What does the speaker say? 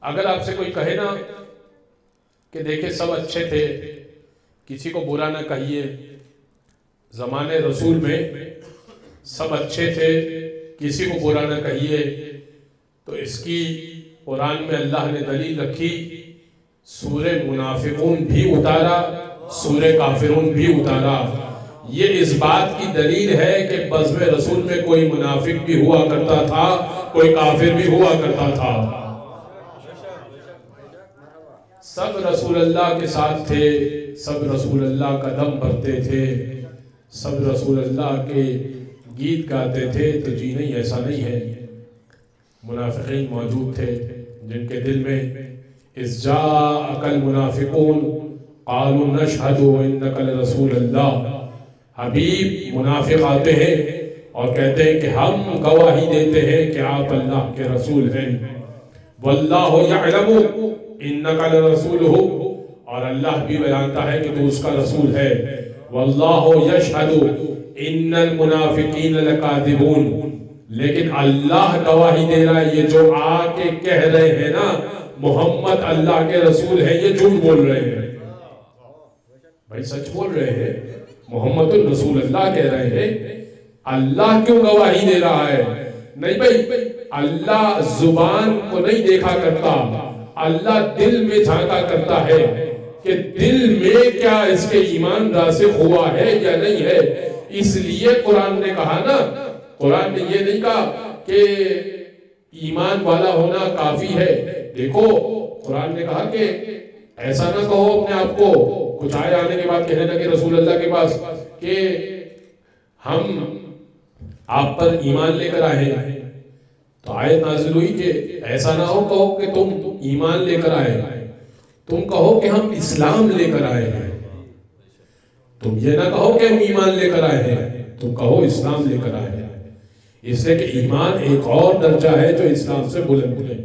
اگر آپ سے کوئی کہے نا کہ دیکھیں سب اچھے تھے، کسی کو برا نہ کہیے، زمانے رسول میں سب اچھے تھے، کسی کو برا نہ کہیے، تو اس کی قرآن میں اللہ نے دلیل رکھی، سورہ منافقون بھی اتارا، سورہ کافرون بھی اتارا۔ یہ اس بات کی دلیل ہے کہ بزم رسول میں کوئی منافق بھی ہوا کرتا تھا، کوئی کافر بھی ہوا کرتا تھا۔ سب رسول اللہ کے ساتھ تھے، سب رسول اللہ کا دم بھرتے تھے، سب رسول اللہ کے گیت گاتے تھے۔ تو جی نہیں، ایسا نہیں ہے۔ منافقین موجود تھے جن کے دل میں اذ جاءک المنافقون قالوا نشہد انک لرسول اللہ، حبیب منافق آتے ہیں اور کہتے ہیں کہ ہم گواہی دیتے ہیں کہ آپ اللہ کے رسول ہیں، واللہ یعلم انک لرسولہ، اور اللہ بھی جانتا ہے کہ تو اس کا رسول ہے، واللہ یشہد ان المنافقین لکاذبون، لیکن اللہ گواہی دے رہا ہے، یہ جو آ کے کہہ رہے ہیں نا محمد اللہ کے رسول ہیں، یہ جھوٹ بول رہے ہیں۔ بھائی سچ بول رہے ہیں، محمد الرسول اللہ کہہ رہے ہیں، اللہ کیوں گواہی دے رہا ہے؟ نہیں بھائی، اللہ زبان کو نہیں دیکھا کرتا، اللہ دل میں جھانکا کرتا ہے کہ دل میں کیا اس کے ایمان راسخ ہوا ہے یا نہیں ہے۔ اس لیے قرآن نے کہا نا، قرآن نے یہ نہیں کہا کہ ایمان والا ہونا کافی ہے۔ دیکھو قرآن نے کہا کہ ایسا نہ کہو اپنے آپ کو، کچھ آئے آنے کے بعد کہنے لگے رسول اللہ کے پاس کہ ہم آپ پر ایمان لے کر آئے ہیں، تو آیت نازل ہوئی کہ ایسا نہ ہو کہو کہ تم ایمان لے کر آئے، تم کہو کہ ہم اسلام لے کر آئے ہیں۔ تم یہ نہ کہو کہ ہم ایمان لے کر آئے ہیں، تم کہو اسلام لے کر آئے ہیں، اس لیے کہ ایمان ایک اور درجہ ہے جو اسلام سے بلند ہے۔